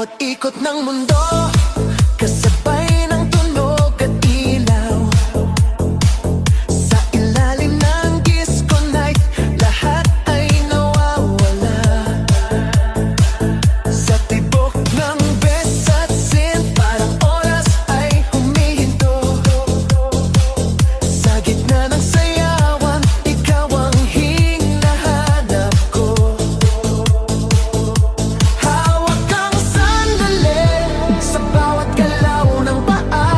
bawat ikot ng mundo, kasabay ng tunog at ilaw. Sa ilalim ng disco night, lahat ay nawawala. Sa tibok ng bes at sin, parang oras ay humihinto. Sa gitna ng sayawan, ikaw ang hinahanap ko. Hawak ang sandali sa bawat galaw ng paa.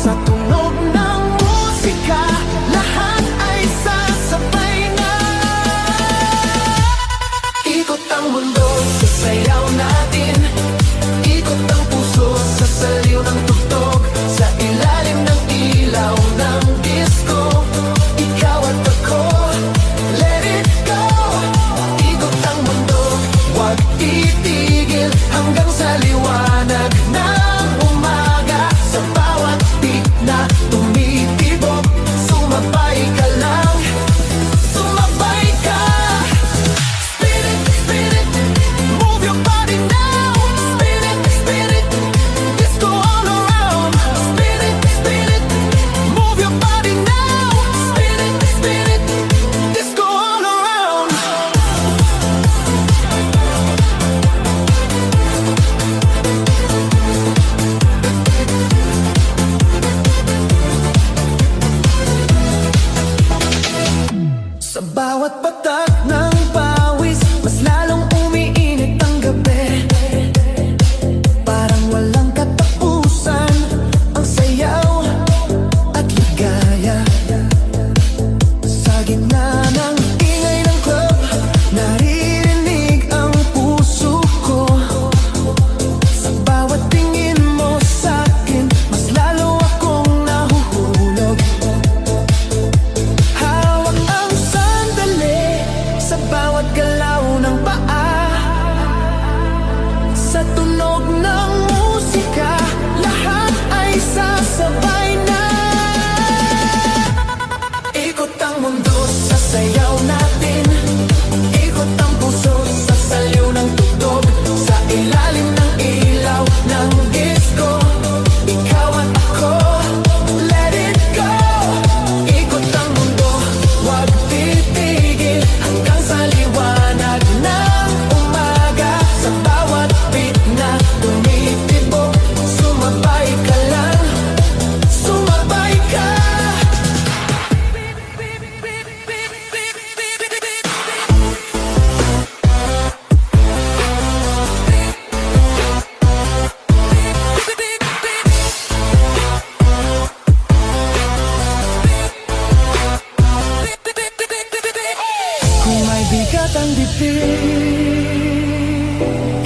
Sa tunog ng musika, lahat ay sasabay na. Ikot ang mundo sa sayaw natin, ikot ang puso sa saliw ng tugtog. Sa ilalim ng ilaw ng disco, ikaw at ako, let it go. Ikot ang mundo, huwag titigil hanggang sa liwanag ng umaga. Sa bawat beat na tumitibok, sumabay ka lang, sumabay ka. Spin it, move your body now. Spin it, disco all around. Spin it, move your body now. Spin it, disco all around. Sa bawat patak ng pawis, mas lalong umiinit ang gabi. Parang walang katapusan ang sayaw at ligaya. Sa gitna ng ingay ng club, naririnig ang puso ko. Sa bawat tingin mo sa'kin, mas lalo akong nahuhulog. Hawak ang sandali sa bawat galaw ng paa. Sa tunog ng musika, lahat ay sasabay na. Ikot ang mundo sa sayaw natin, ikot ang puso sa saliw ng tugtog. Sa ilalim ng ilaw ng disco, ikaw at ako, let it go. Ikot ang mundo, huwag titigil hanggang sa liwanag ng umaga. Sa bawat beat na tumitibok, sumabay ka lang, sumabay ka. Kung may bigat ang dibdib,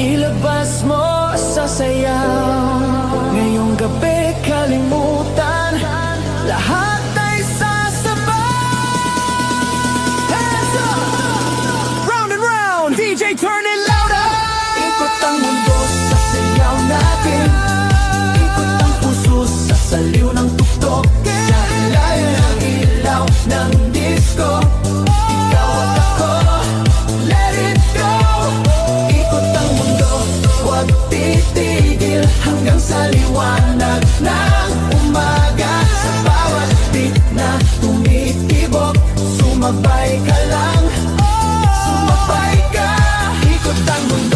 ilabas mo sa sayaw. Ngayong gabi kalimutan, lahat ay sasabay. Hands up! Round and round, DJ turn it louder. Ikot ang mundo sa sayaw natin, ikot ang puso sa saliw ng tugtog. Sa ilalim ng ilaw ng disco, ikaw at ako, let it go. Ikot ang mundo, huwag titigil hanggang sa liwanag ng umaga. Sa bawat beat na tumitibok, sumabay ka lang, sumabay ka. Ikot ang mundo.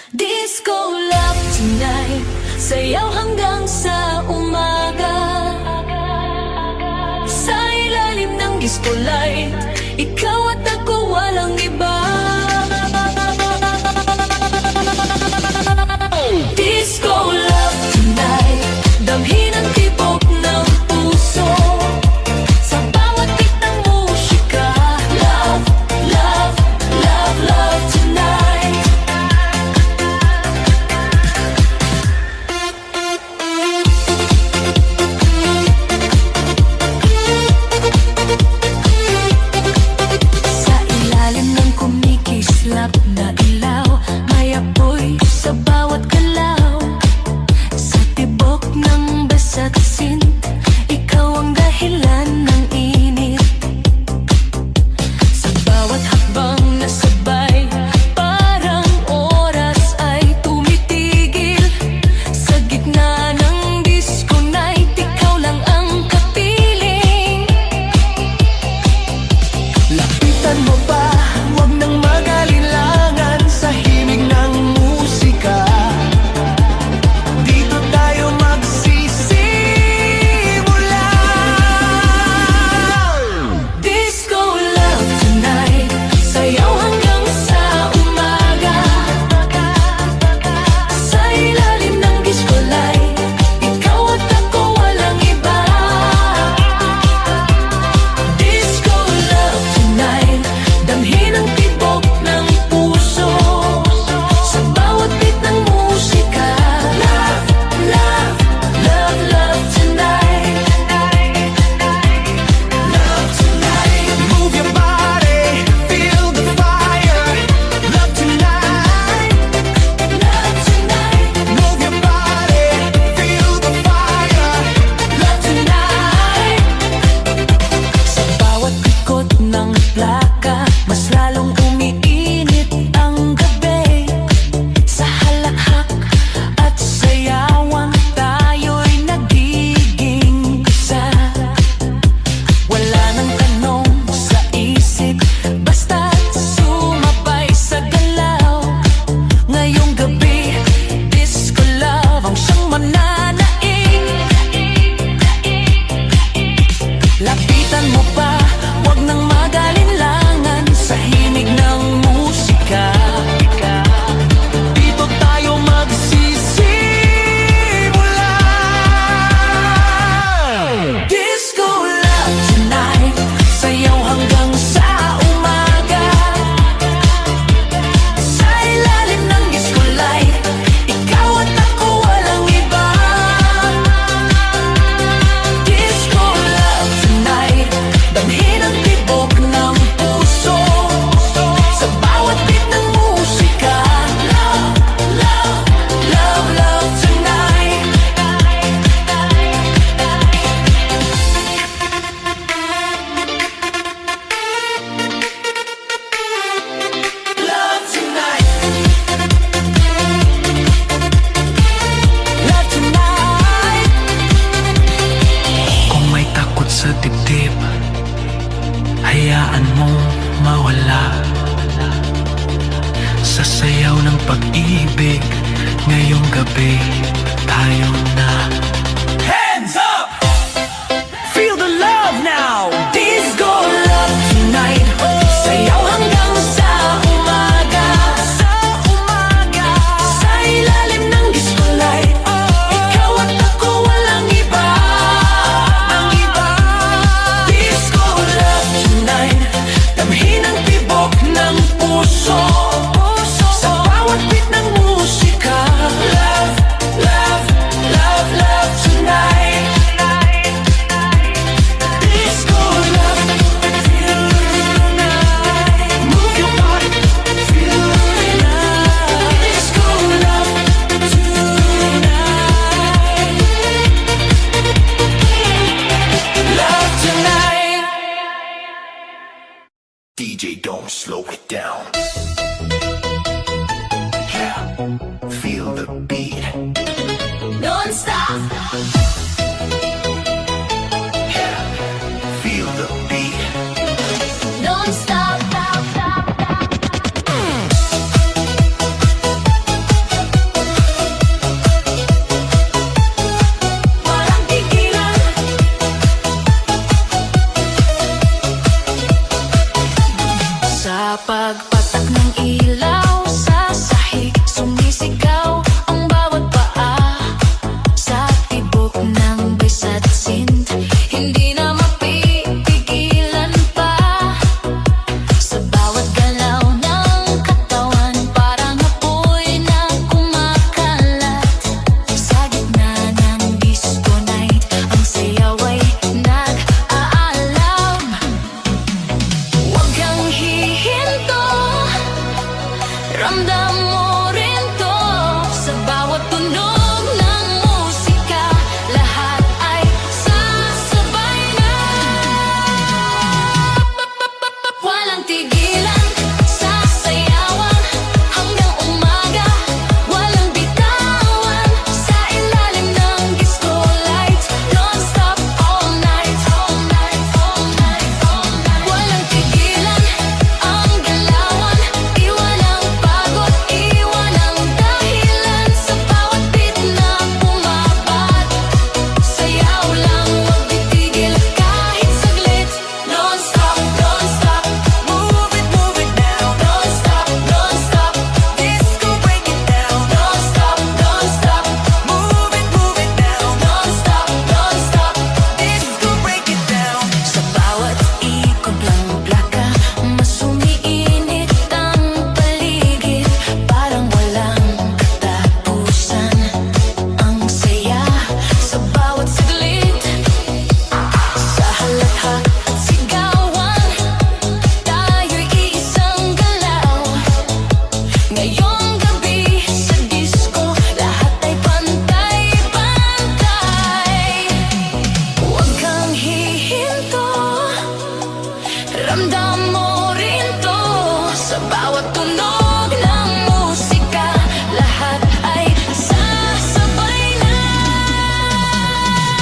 Disco love tonight, sayaw hanggang sa umaga. Sa ilalim ng disco light, ikaw at ako walang iba. Disco love tonight, damhin ang tibok ng puso. Sa bawat beat ng musika, love, love, love, love tonight. pag-ibig. Ngayong gabi, tayo na. Hands up! Feel the love now! Disco love tonight. Sayaw hanggang sa umaga. Sa umaga. Sa ilalim ng disco light. Ikaw at ako, walang iba. Ang iba. Disco love tonight. Damhin ang tibok ng puso. Sa bawat beat ng musika. Love, love, love, love tonight. Disco love, feel the night. Move your body, feel the night. Disco love tonight. Love tonight. DJ, don't slow it down. Yeah, feel the beat. Don't stop. Yeah, feel the beat. Don't stop. Walang tigilan. Sa pagpatak ng ilaw sa sahig, sumisigaw ang bawat paa. Sa tibok ng bisat sint, hindi na mapipigilan pa. Sa bawat galaw ng katawan, parang apoy na kumakalat. Sa gitna ng disco night, ang sayaw ay nag-aalam. Huwag kang hihinto, ramdam mo